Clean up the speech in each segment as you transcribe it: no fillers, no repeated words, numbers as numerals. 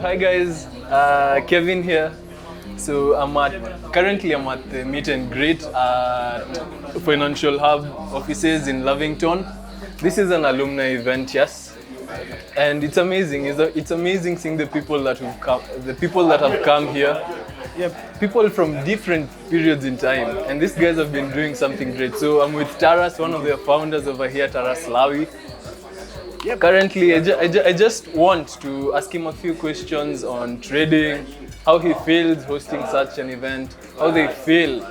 Hi guys, Kevin here. So currently I'm at the meet and greet at Financial Hub offices in Lavington. This is an alumni event, yes, and it's amazing. It's amazing seeing the people that have come here. Yeah, people from different periods in time, and these guys have been doing something great. So I'm with Taras, one of the founders over here, Taras Lawi. Yep. Currently, I just want to ask him a few questions on trading, how he feels hosting such an event, how they feel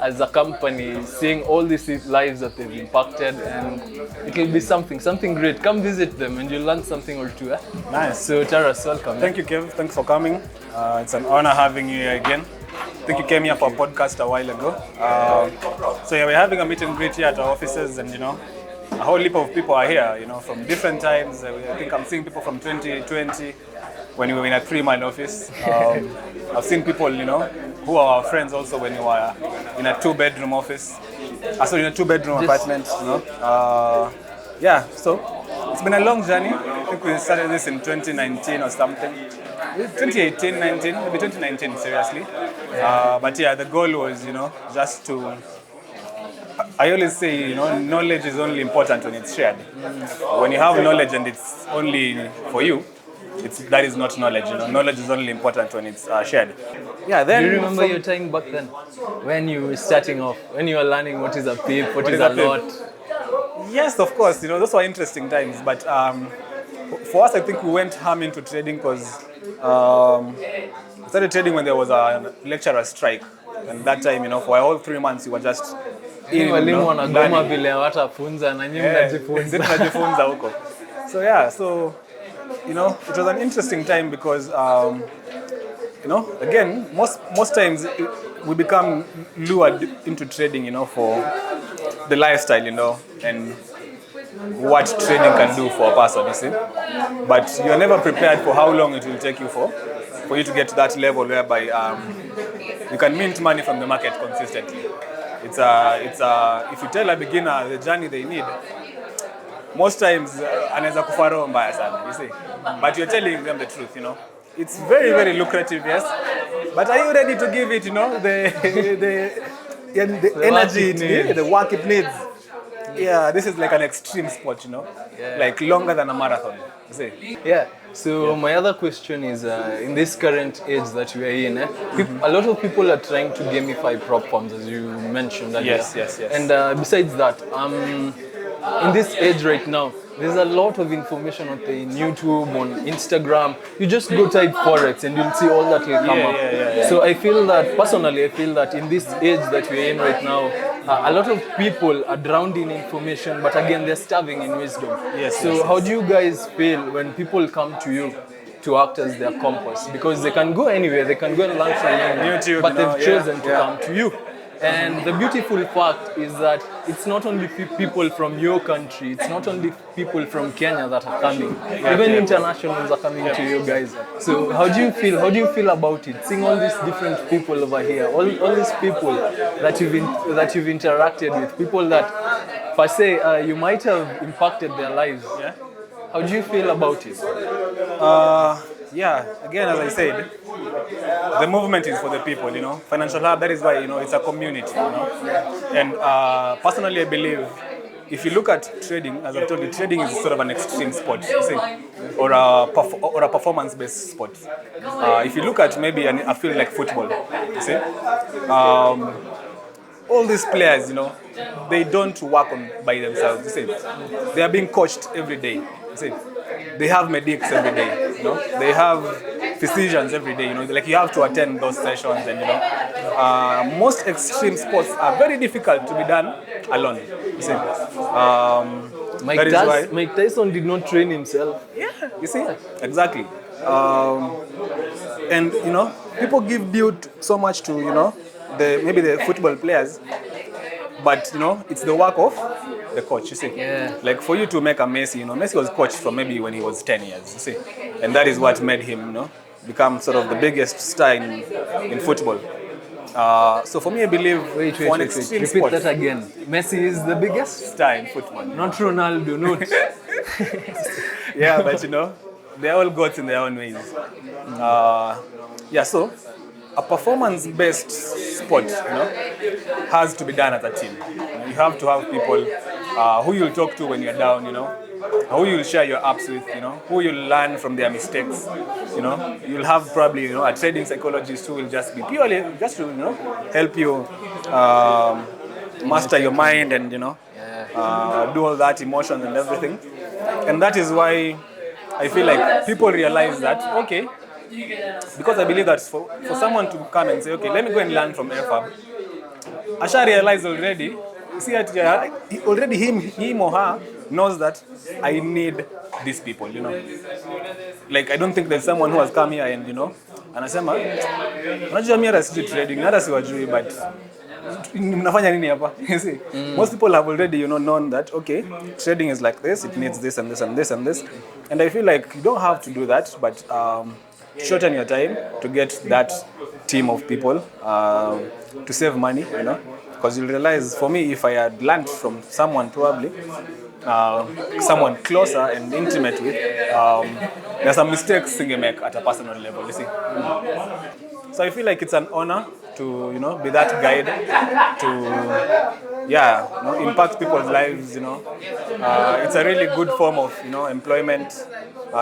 as a company, seeing all these lives that they've impacted, and it'll be something great. Come visit them and you'll learn something or two. Nice. So Taras, welcome. Thank you, Kev. Thanks for coming. It's an honor having you here again. I think you came here for a podcast a while ago. So yeah, we're having a meet and greet here at our offices, and a whole heap of people are here, from different times. I think I'm seeing people from 2020 when we were in a 3-man office. I've seen people, who are our friends also when we were in a 2-bedroom office. In a 2-bedroom apartment, Yeah, so it's been a long journey. I think we started this in 2019 or something. 2018, 19, maybe 2019, seriously. But yeah, the goal was, just to... I always say, knowledge is only important when it's shared. When you have knowledge and it's only for you, that is not knowledge. Knowledge is only important when it's shared. Yeah. Then do you remember your time back then, when you were starting off, when you were learning what is a pip, what is a lot? Yes, of course. Those were interesting times. But for us, I think we went ham into trading because we started trading when there was a lecturer strike, and that time, for a whole 3 months, we were just walimu wanagoma vile watafunza na nyinyi mnajifunza. So yeah, it was an interesting time because again, most times we become lured into trading, for the lifestyle, and what trading can do for a person, you see. But you're never prepared for how long it will take you for you to get to that level whereby you can mint money from the market consistently. If you tell a beginner the journey they need, most times anaweza kufaro mbaya sana, you see. But you're telling them the truth, It's very, very lucrative, yes. But are you ready to give it, the energy it needs, the work it needs? Yeah, this is like an extreme sport, like longer than a marathon, you see. Yeah. So my other question is, in this current age that we are in, a lot of people are trying to gamify prop firms, as you mentioned earlier. Yes. And besides that, in this age right now, there's a lot of information on YouTube, on Instagram. You just go type Forex and you'll see all that will come up. Yeah. So personally, I feel that in this age that we're in right now, a lot of people are drowned in information, but again, they're starving in wisdom. So how do you guys feel when people come to you to act as their compass? Because they can go anywhere, they can go and learn from YouTube, but they've chosen to come to you. And the beautiful fact is that it's not only people from your country, it's not only people from Kenya that are coming. Even internationals are coming to you guys. So how do you feel? How do you feel about it? Seeing all these different people over here, all these people that you've interacted with, people that, per se, you might have impacted their lives. Yeah. How do you feel about it? Yeah, again, as I said, the movement is for the people, Financial Hub, that is why, it's a community, And personally, I believe, if you look at trading, as I've told you, trading is sort of an extreme sport, you see, or a performance-based sport. If you look at maybe a field like football, you see, all these players, they don't work by themselves, you see. They are being coached every day, you see. They have medics every day, They have physicians every day, Like you have to attend those sessions, and most extreme sports are very difficult to be done alone. You see, Mike Tyson did not train himself. Yeah, you see, exactly. And people give due so much to maybe the football players, but it's the work of the coach, you see. Yeah. Like for you to make a Messi, Messi was coached from maybe when he was 10 years, you see. And that is what made him, become sort of the biggest star in football. So for me, I believe for an extreme sport. Repeat that again. Messi is the biggest star in football. Not Ronaldo, not. Yeah, but they're all goats in their own ways. Yeah, so a performance-based sport, has to be done as a team. You have to have people who you'll talk to when you're down, who you'll share your ups with, who you'll learn from their mistakes, You'll have probably, a trading psychologist who will just be purely just to, help you master your mind and, do all that emotions and everything. And that is why I feel like people realize that, okay, because I believe that for someone to come and say, okay, let me go and learn from FAB, Asha realized already, see, already him or her knows that I need these people, Like, I don't think there's someone who has come here and, anasema, unajua mimi hata trading, hata siwajui, but mnafanya nini hapa? You see, most people have already, known that, okay, trading is like this, it needs this and this and this and this. And I feel like you don't have to do that, but shorten your time to get that team of people to save money, because you'll realize, for me, if I had learned from someone probably, someone closer and intimate with, there's some mistakes you make at a personal level, you see. So I feel like it's an honor to, be that guide to, impact people's lives, It's a really good form of, employment,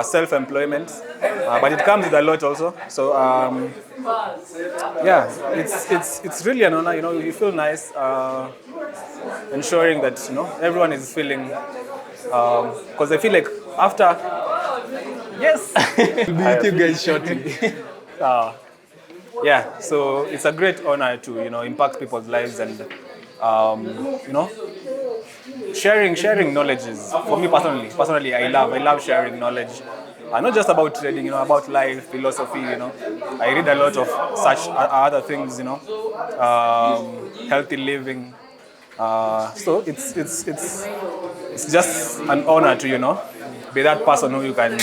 self-employment, but it comes with a lot also. So, it's really an honor, you feel nice, ensuring that, everyone is feeling, because I feel like after, yes, we'll be with you guys shortly. Yeah, so it's a great honor to, impact people's lives and, sharing knowledge is, for me personally, I love sharing knowledge. Not just about trading, about life, philosophy, I read a lot of such other things, healthy living. So it's just an honor to, be that person who you can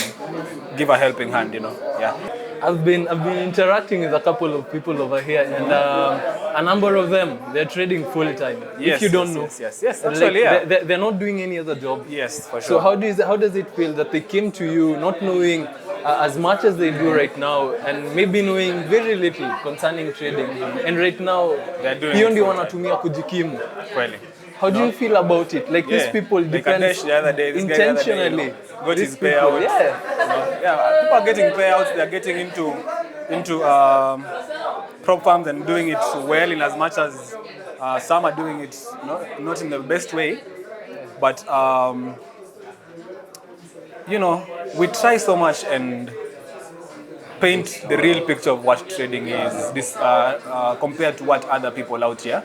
give a helping hand, yeah. I've been interacting with a couple of people over here, and a number of them, they're trading full time. Yes, if you don't know, yes. Actually, like, they're not doing any other job. Yes, for So sure. how does it feel that they came to you not knowing as much as they do right now, and maybe knowing very little concerning trading, and right now they're doing hiyo ndio wanatumia kujikimu. Kweli. How do you feel about it? Like, these people depend intentionally. Got his payout. People are getting payouts. They're getting into prop firms and doing it well, in as much as some are doing it not in the best way. But we try so much and paint the real picture of what trading is. This compared to what other people out here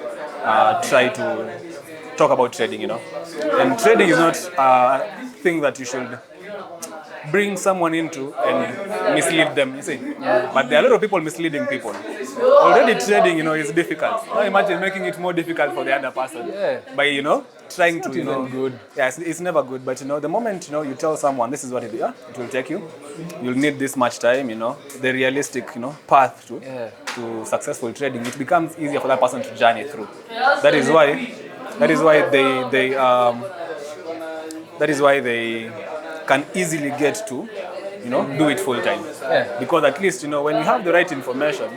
try to talk about trading, And trading is not a thing that you should bring someone into and mislead them, you see. But there are a lot of people misleading people. Already trading, is difficult. Now imagine making it more difficult for the other person by, trying to, good. Yes, it's never good. But the moment you tell someone this is what it will take you. You'll need this much time, the realistic, path to successful trading. It becomes easier for that person to journey through. That is why they can easily get to, do it full time. Because at least, when you have the right information,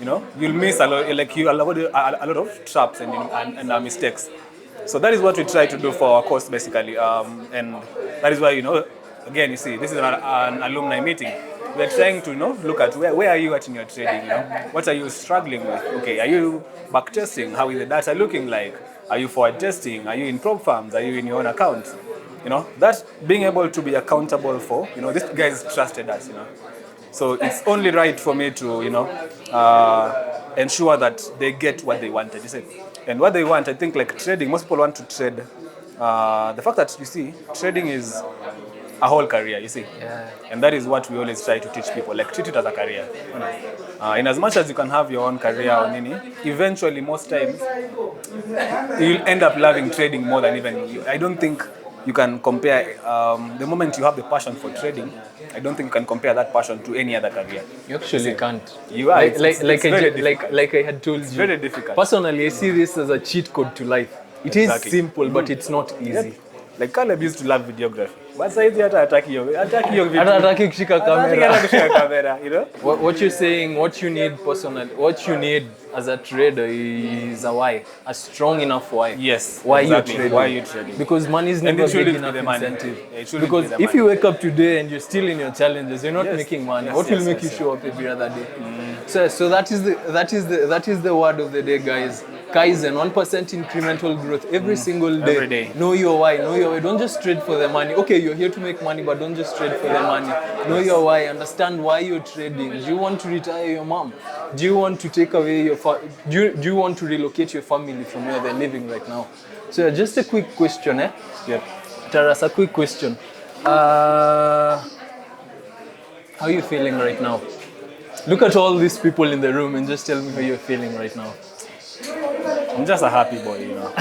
you'll miss a lot, like you'll avoid a lot of traps and mistakes. So that is what we try to do for our course, basically. And that is why, again, you see, this is an alumni meeting. We're trying to, look at where are you at in your trading, What are you struggling with? Okay, are you backtesting? How is the data looking like? Are you forward testing? Are you in prop firms? Are you in your own account? That being able to be accountable for, these guys trusted us, So it's only right for me to, ensure that they get what they wanted, you see. And what they want, I think, like trading, most people want to trade. The fact that, you see, trading is a whole career, you see. And that is what we always try to teach people, like treat it as a career. In as much as you can have your own career or nini, eventually, most times, you'll end up loving trading more than even you. I don't think you can compare, the moment you have the passion for trading, I don't think you can compare that passion to any other career. You actually can't. You are. Like I had told you. It's very difficult. Personally, I see this as a cheat code to life. It is simple, but it's not easy. Like Caleb used to love videography. But saizi hata hataki hiyo vitu. Hata hataki kushika kamera. Hata kushika kamera, you know? What you're saying, what you need personally, what you need as a trader is a why, a strong enough why. Yes. Why exactly. you're trading? Why you trading? Because money is never it big shouldn't enough be the money. incentive. Yeah, it shouldn't Because be the if money. you wake up today and you're still in your challenges, you're not Yes. making money. Yes, What will yes, make yes, you show up every other day? So that is the word of the day, guys. Kaizen, 1% incremental growth every single day. Every day. Know your why. Know your why. Don't just trade for the money. Okay, you're here to make money, but don't just trade for the money. Know your why. Understand why you're trading. Do you want to retire your mom? Do you want to take away your do you want to relocate your family from where they're living right now? So just a quick question, eh? Yep. Taras, a quick question. How are you feeling right now? Look at all these people in the room and just tell me how you're feeling right now. I'm just a happy boy, you know.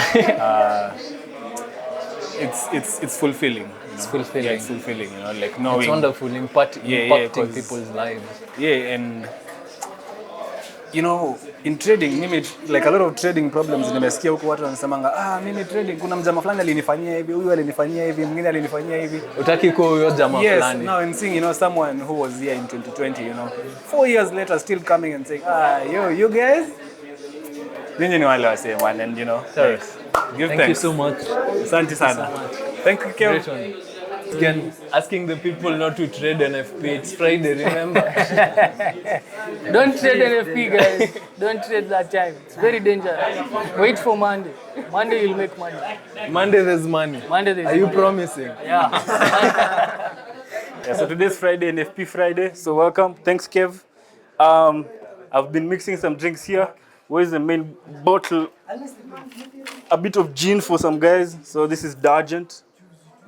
It's fulfilling. You know? It's fulfilling. Yeah, it's fulfilling, you know, like knowing. It's wonderful, impacting people's lives. Yeah, and you know, in trading, mimi like a lot of trading problems nimesikia huko watu wanasemanga, mimi trading kuna mjama fulani alinifanyia hivi, huyu alinifanyia hivi, mwingine alinifanyia hivi. Utaki kwa huyo jamaa fulani. Yes, now I'm seeing, you know, someone who was here in 2020, you know, 4 years later still coming and saying, you guys, ninyi ni wale wasee man, and you know, Sorry. Give Thank thanks. you so much. Asante sana. Thank you, Kev. Great one. Again, asking the people not to trade NFP. It's Friday, remember? Don't trade NFP, guys. Don't trade that time. It's very dangerous. Wait for Monday. Monday you'll make money. Monday there's money. Monday there's Are you money. promising? Yeah. Yeah, so today's Friday, NFP Friday. So welcome. Thanks, Kev. I've been mixing some drinks here. Where's the main bottle? A bit of gin for some guys. So this is Dargent.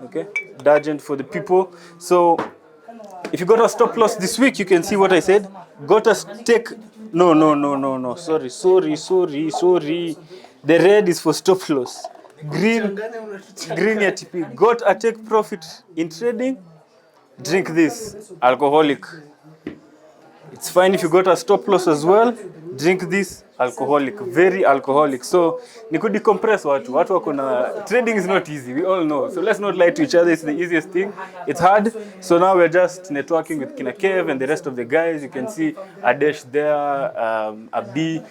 Okay, Dargent for the people. So if you got a stop loss this week, you can see what I said. Got a take. No. Sorry. The red is for stop loss. Green ya TP. Got a take profit in trading. Drink this. Alcoholic. It's fine if you got a stop loss as well. Drink this. Alcoholic, very alcoholic. So ni could decompress watu wako na trading is not easy, we all know. So let's not lie to each other, it's the easiest thing. It's hard. So now we're just networking with Kina Kev and the rest of the guys. You can see Adesh there, Abdi,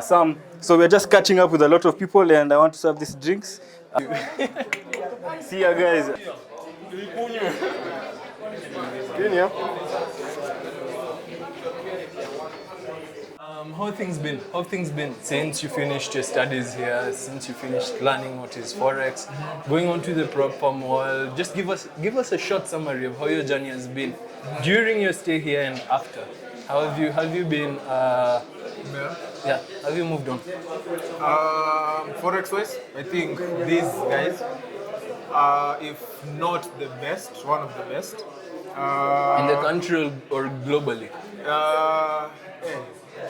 Sam. So we're just catching up with a lot of people and I want to serve these drinks. See ya guys. How things been? How things been since you finished your studies here? Since you finished learning what is Forex, going on to the prop firm world? Just give us a short summary of how your journey has been during your stay here and after. How have you been? Yeah, have you moved on? Forex wise, I think these guys are, if not the best, one of the best. In the country or globally?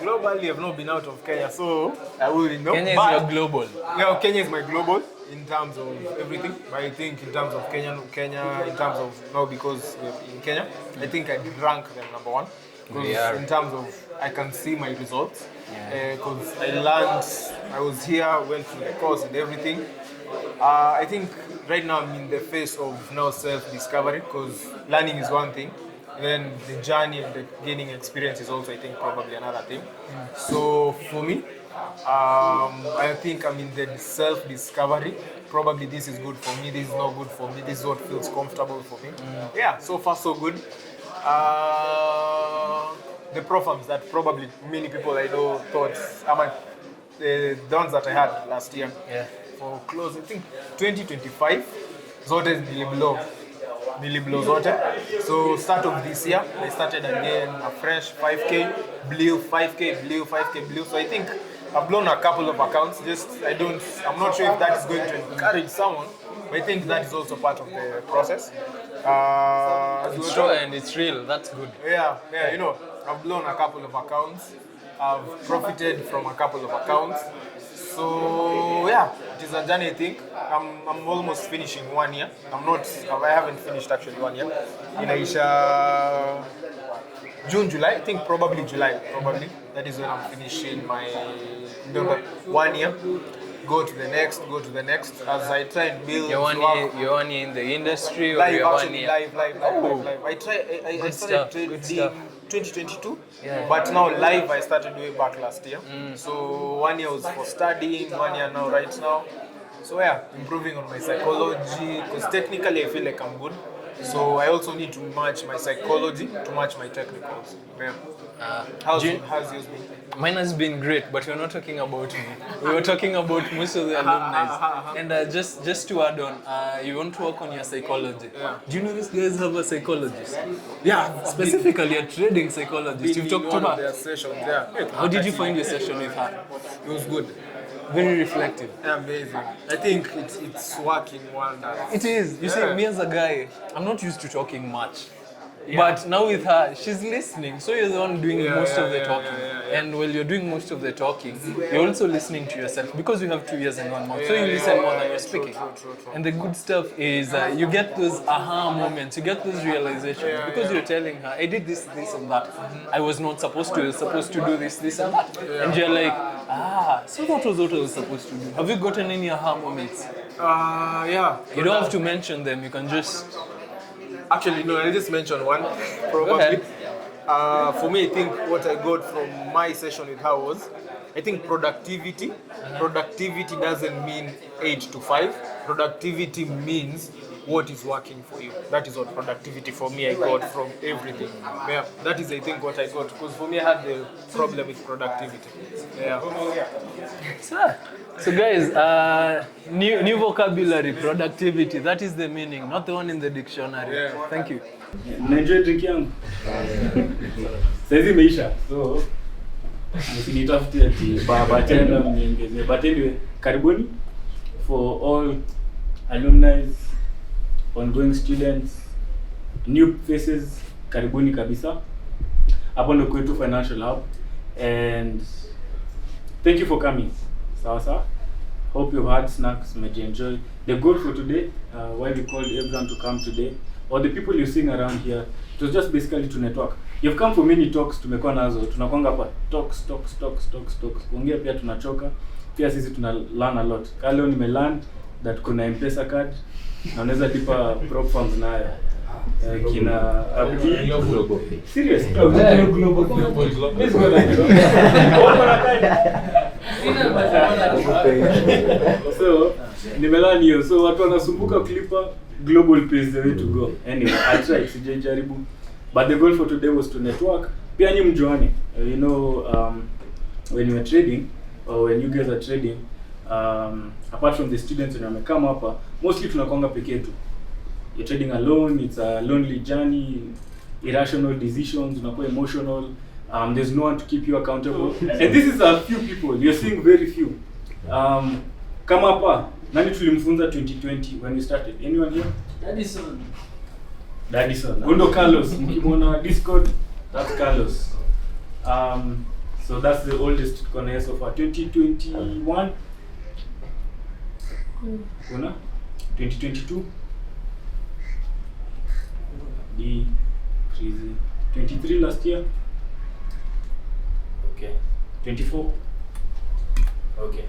Globally, I've not been out of Kenya, so I wouldn't know. Kenya is But, your global. yeah, Kenya is my global in terms of everything. But I think in terms of Kenya, in terms of now because we're in Kenya, I think I'd rank them number one. Because in terms of I can see my results. Because I learned, I was here, went through the course and everything. I think right now I'm in the phase of now self-discovery because learning is one thing. And then the journey and the gaining experience is also, I think, probably another thing. So for me, I think I'm in the self-discovery. Probably this is good for me, this is not good for me, this is what feels comfortable for me. Yeah, so far so good. The programs that probably many people I know thought, the ones that I had last year, for close, I think 2025, zote niliblow zote. So start of this year, I started again a fresh 5K, blue, 5K, blue, 5K, blue. So I think I've blown a couple of accounts. I'm not sure if that is going to encourage someone, but I think that is also part of the process. It's true and it's real, that's good. Yeah, you know, I've blown a couple of accounts. I've profited from a couple of accounts. So yeah, it is a journey. I think I'm almost finishing 1 year. I haven't finished actually 1 year. In Aisha, June, July. I think probably July. That is when I'm finishing my 1 year. go to the next, as I try and build. You're one year in the industry, or live, you're 1 actually, year? live. I started stuff, trading good stuff. 2022, Yeah. but now live I started way back last year. So 1 year was for studying, 1 year now, right now. So yeah, improving on my psychology, because technically I feel like I'm good. So I also need to match my psychology to match my technicals. Yeah. How's yours been? Mine has been great, but we're not talking about me. We were talking about most of the alumni. And just to add on, you want to work on your psychology. Yeah. Do you know these guys have a psychologist? Yeah, Specifically a trading psychologist. You've talked to one of their her. sessions. Yeah. How did you find your session with her? It was good. Very reflective. Amazing. I think it's working wonders. It is. You see, Yeah. me as a guy, I'm not used to talking much. But now with her, she's listening. So you're the one doing most of the talking. And while you're doing most of the talking, you're also listening to yourself because you have 2 ears and 1 mouth. So you listen more than you're speaking. True. And the good stuff is you get those aha moments, you get those realizations because you're telling her, I did this, this, and that. I was not supposed to. I was supposed to do this, this, and that. And you're like, so that was what I was supposed to do. Have you gotten any aha moments? Yeah. You don't have to mention them. You can just. Actually, no, I'll just mention one, Go probably. ahead. For me, I think what I got from my session with her was, I think productivity. Productivity doesn't mean 8 to 5. Productivity means what is working for you. That is what productivity for me I got from everything. Yeah, that is I think what I got, because for me I had the problem with productivity. Yeah. So guys, new vocabulary, productivity. That is the meaning, not the one in the dictionary. Yeah. Thank you. Mnaenjoy drink yangu? Saizi imeisha. So msinitafute ati bartender mniongezee. But anyway, karibuni for all alumni, ongoing students, new faces, karibuni kabisa. Hapo ndo kwetu Financial Hub, and thank you for coming. Sawa. Hope you've had snacks, enjoy. The goal for today, why we called everyone to come today, or the people you're seeing around here, it was just basically to network. You've come for many talks, tumekuwa nazo, tunakwanga hapa talks. Kuongea pia tunachoka, pia sisi tuna learn a lot. Leo nimelearn that kuna M-Pesa card, na unaweza lipa prop funds nayo. Kina Abdi serious global. So nimelearn hiyo, so watu wanasumbuka kulipa global pay is the way to go. Anyway, I tried, sijajaribu, but the goal for today was to network. Pia ni mjuane, you know, when you are trading or when you guys are trading, apart from the students when you come up, mostly tunakwanga peke yetu. You're trading alone, it's a lonely journey, irrational decisions, unakuwa emotional, there's no one to keep you accountable. And this is a few people, you're seeing very few. Kama hapa, nani tulimfunza 2020 when we started? Anyone here? Dadison. Undo Carlos, mkimwona Discord, that's Carlos. So that's the oldest kona so far. 2021? Kuna? 2022? The crazy. 23 last year? Okay. 24? Okay.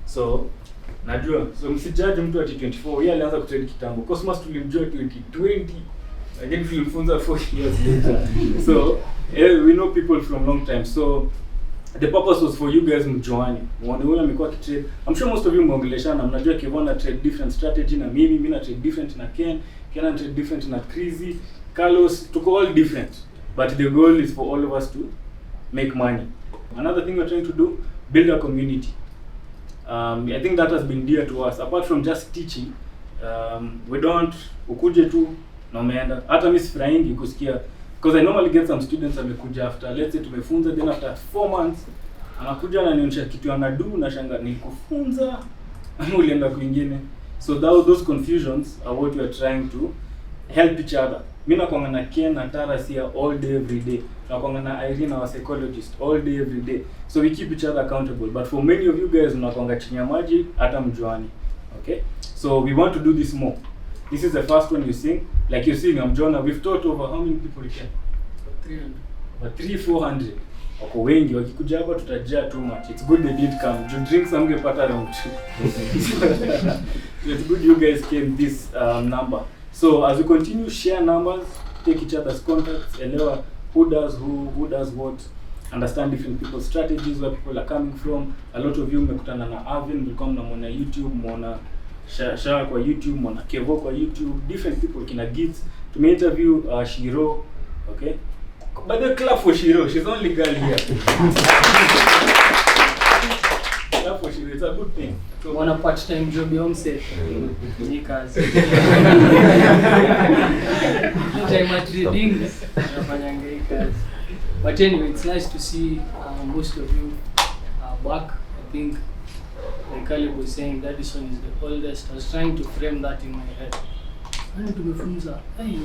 So, najua. So, msijudge mtu ati 24. Yeye alianza kutrade kitambo. Cosmos tulimjua 2020. Again, tulimfunza 4 years later. So, we know people from long time. So, the purpose was for you guys mjuane. Muone huyu amekuwa kitrade. I'm sure most of you mmeongeleshana. Mnajua Kevon trade different strategy na mimi na trade different na Ken trade different na Crazy, Carlos, tuko all different. But the goal is for all of us to make money. Another thing we're trying to do, build a community. I think that has been dear to us. Apart from just teaching, we don't ukuje tu na umeenda. Hata mimi sifurahingi kusikia, because I normally get some students amekuja after, let's say tumefunza, then after 4 months anakuja ananionyesha kitu anadu na shanga nikufunza ama ulienda kwingine. So those confusions are what we are trying to help each other. Mimi nakwanga na Ken na Tara here all day every day. Nakwanga na Irene, our psychologist, all day every day. So we keep each other accountable. But for many of you guys mnakwanga chini ya maji hata mjuani. Okay? So we want to do this more. This is the first one you sing. Like you're seeing, I'm Jonah. We've taught over how many people you can? but 300-400 wako wengi, wakikuja hapa tutajaa too much. It's good they did come. You drinks amgepata around 2. It's good you guys came this number. So as we continue, share numbers, take each other's contacts, elewa who does what, understand different people's strategies, where people are coming from. A lot of you mmekutana na Avin, mlikuwa mnamuona YouTube, mnaona Shara kwa YouTube, mnaona Kevo kwa YouTube, different people, kina Gits. Interview Shiro, okay? But the clap for Shiro, she's the only girl here. Clap for Shiro, it's a good thing. So one a part-time job you say. Nikas. Time at reading, but anyway, it's nice to see most of you back. I think, like Caleb was saying, Dadison is the oldest. I was trying to frame that in my head. Tumefunza,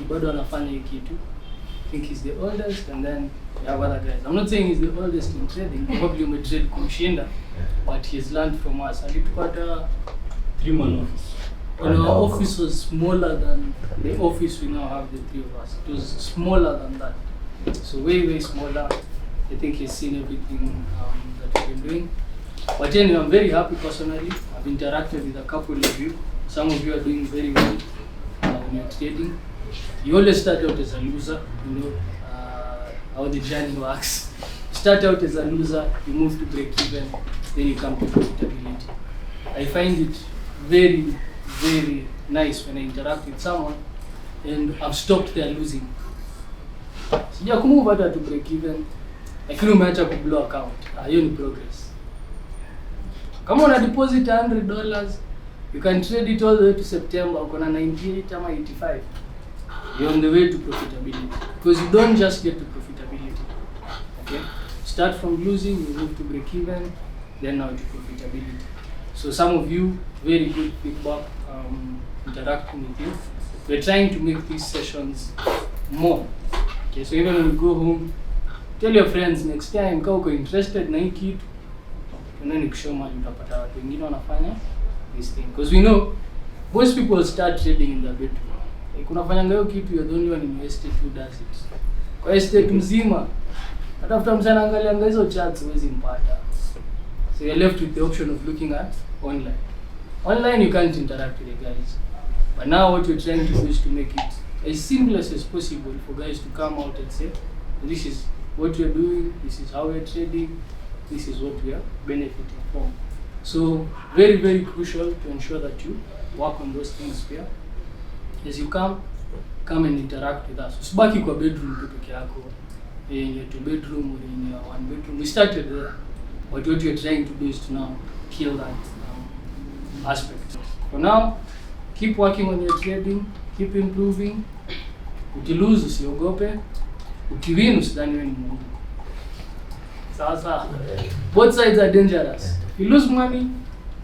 bado anafanya hii kitu. I think he's the oldest, and then we have other guys. I'm not saying he's the oldest in trading. Probably umetrade kumshinda, but he's learned from us. Alitupata 3-man office. And our office was smaller than the office we now have, the three of us. It was smaller than that. So way smaller. I think he's seen everything that we've been doing. But anyway, I'm very happy personally. I've interacted with a couple of you. Some of you are doing very well when you're trading. You always start out as a loser, you know how the journey works. Start out as a loser, you move to break even, then you come to profitability. I find it very nice when I interact with someone and I've stopped their losing. Sija kumove hata to break even, lakini umeacha ku blow account. Hiyo ni progress. Kama una deposit $100, you can trade it all the way to September, uko na 98 ama 85. You're on the way to profitability. Because you don't just get to profitability. Okay? Start from losing, you move to break even, then now to profitability. So some of you, very good feedback, interacting with you. We're trying to make these sessions more. Okay, so even when you go home, tell your friends next time, kama uko interested na hii kitu, unaona nikishow mali utapata watu wengine wanafanya this thing. Because we know most people start trading in their bedroom. Unafanya hiyo kitu, you're the only one in your estate who does it. Kwa estate mzima, hata msana angalia hizo charts huwezi mpata. So you're left with the option of looking at online. Online you can't interact with the guys. But now what we're trying to do is to make it as seamless as possible for guys to come out and say, this is what we're doing, this is how we're trading, this is what we are benefiting from. So very crucial to ensure that you work on those things here. As you come and interact with us. Usibaki kwa bedroom tu peke yako. In your 2-bedroom or in your 1-bedroom. We started there. But what we're trying to do is to now kill that aspect. For now, keep working on your trading, keep improving. Ukilose usiogope, ukiwin usidhani wewe ni Mungu. Sasa, both sides are dangerous. If you lose money,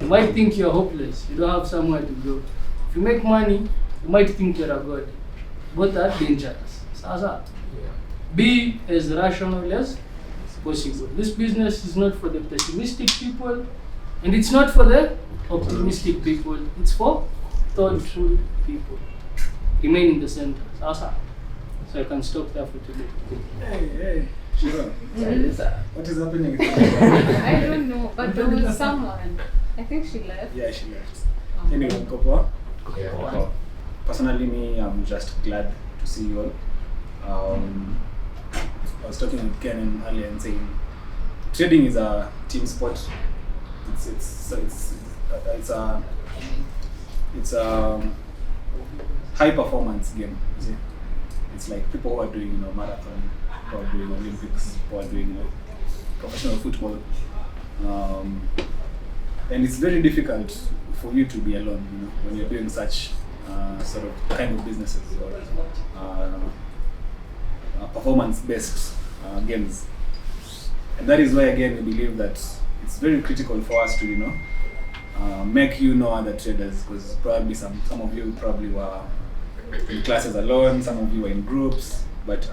you might think you're hopeless. You don't have somewhere to go. If you make money, you might think you're a god. Both are dangerous. Sasa, be as rational as possible. This business is not for the pessimistic people, and it's not for the optimistic people. It's for thoughtful people. Remain in the center. Sasa. So I can stop there for today. Hey, Shiro. What is happening? I don't know, but there was someone. I think she left. Yeah, she left. Anyway, Kopo. Personally, me, I'm just glad to see you all. I was talking with Ken earlier and saying, trading is a team sport. It's a high performance game. You see? It's like people who are doing marathon, who are doing Olympics, who are doing professional football, and it's very difficult for you to be alone. When you're doing such sort of kind of businesses or performance-based games, and that is why again we believe that it's very critical for us to make other traders, because probably some of you probably were in classes alone, some of you were in groups, but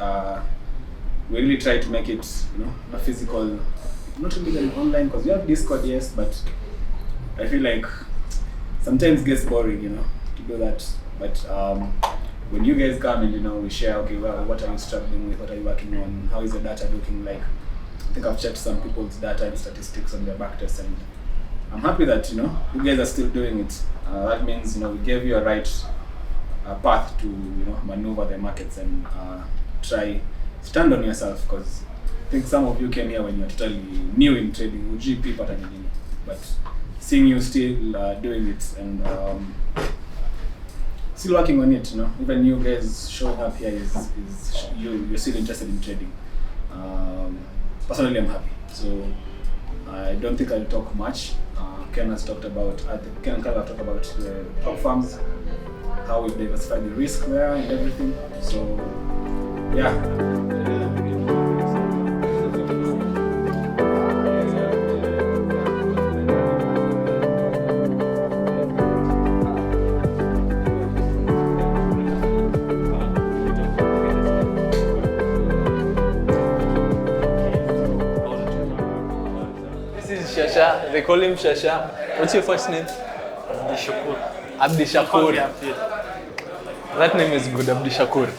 we really try to make it a physical, not really online, because you have Discord, yes, but I feel like sometimes it gets boring to do that. But when you guys come and we share, okay, well, what are you struggling with, what are you working on, how is the data looking like? I think I've checked some people's data and statistics on their backtests, and I'm happy that you guys are still doing it. That means we gave you a right path to maneuver the markets and try stand on yourself, because I think some of you came here when you're totally new in trading, UGP pattern, but seeing you still doing it and still working on it, even you guys showing up here is you're still interested in trading. Personally, I'm happy. So I don't think I'll talk much. Ken has talked about, Ken and Carl have talked about the top firms, how we've diversified the risk there and everything. So yeah. Shasha, they call him Shasha. What's your first name? Abdi Shakur. That name is good, Abdi Shakur.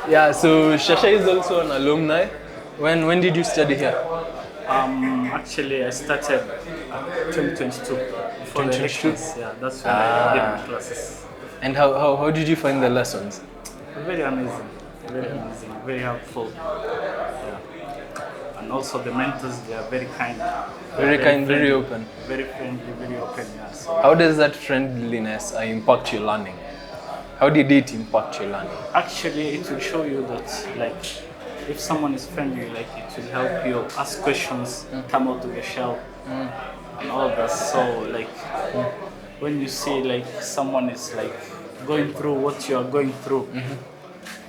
Yeah, so Shasha is also an alumni. When did you study here? Actually, I started 2022. Before the elections, yeah, that's when I did my classes. And how did you find the lessons? Very amazing, very helpful. Yeah. And also the mentors, they are very kind. Very open. Very friendly, very open, yeah. So How does that friendliness impact your learning? How did it impact your learning? actually, it will show you that, like, if someone is friendly, like, it will help you ask questions, come out of your shell, and all of that. So, like, when you see, like, someone is, like, going through what you are going through,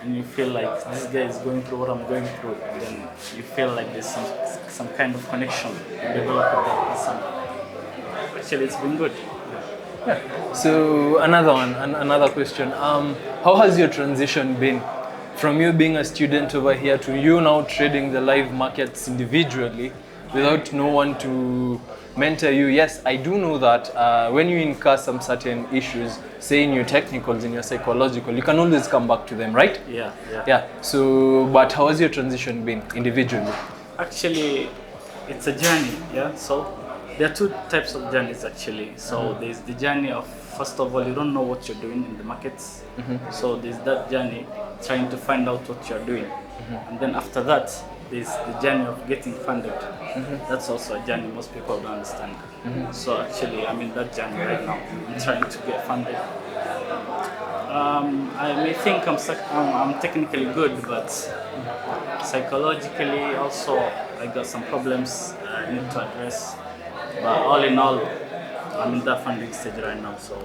and you feel like this guy is going through what I'm going through, then you feel like there's some kind of connection you develop with that person. Actually, it's been good. So another question. How has your transition been from you being a student over here to you now trading the live markets individually without no one to mentor you? Yes, I do know that when you incur some certain issues, say in your technicals, in your psychological, you can always come back to them, right? Yeah. So, but how has your transition been individually? Actually, it's a journey, yeah. So there are two types of journeys actually. So there's the journey of, first of all, you don't know what you're doing in the markets. So there's that journey, trying to find out what you're doing. And then after that, there's the journey of getting funded. That's also a journey most people don't understand. So actually, I'm in that journey right now. I'm trying to get funded. I may think I'm technically good, but psychologically also I got some problems I need to address. But all in all, I'm in that funding stage right now. So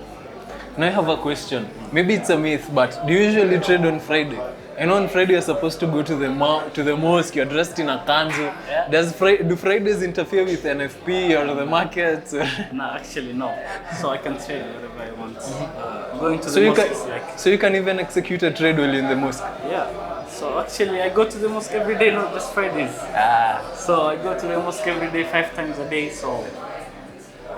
Now I have a question. Maybe it's a myth, but do you usually trade on Friday? I know on Friday you're supposed to go to the mosque, you're dressed in a kanzu. Yeah. Do Fridays interfere with NFP or the markets? no, actually no. So I can trade wherever I want. Going to the mosque is like, so you can even execute a trade while in the mosque? yeah. So actually I go to the mosque every day, not just Fridays. So I go to the mosque every day, 5 times a day. So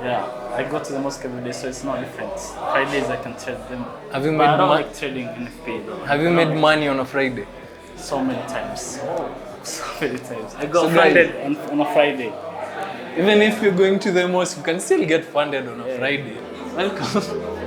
yeah, I go to the mosque every day, so it's not different. Fridays I can trade them. Have you but made I don't like trading NFP though. Have you made money on a Friday? So many times. So many times. I got So funded on a Friday. Even if you're going to the mosque, you can still get funded on a Friday. Welcome.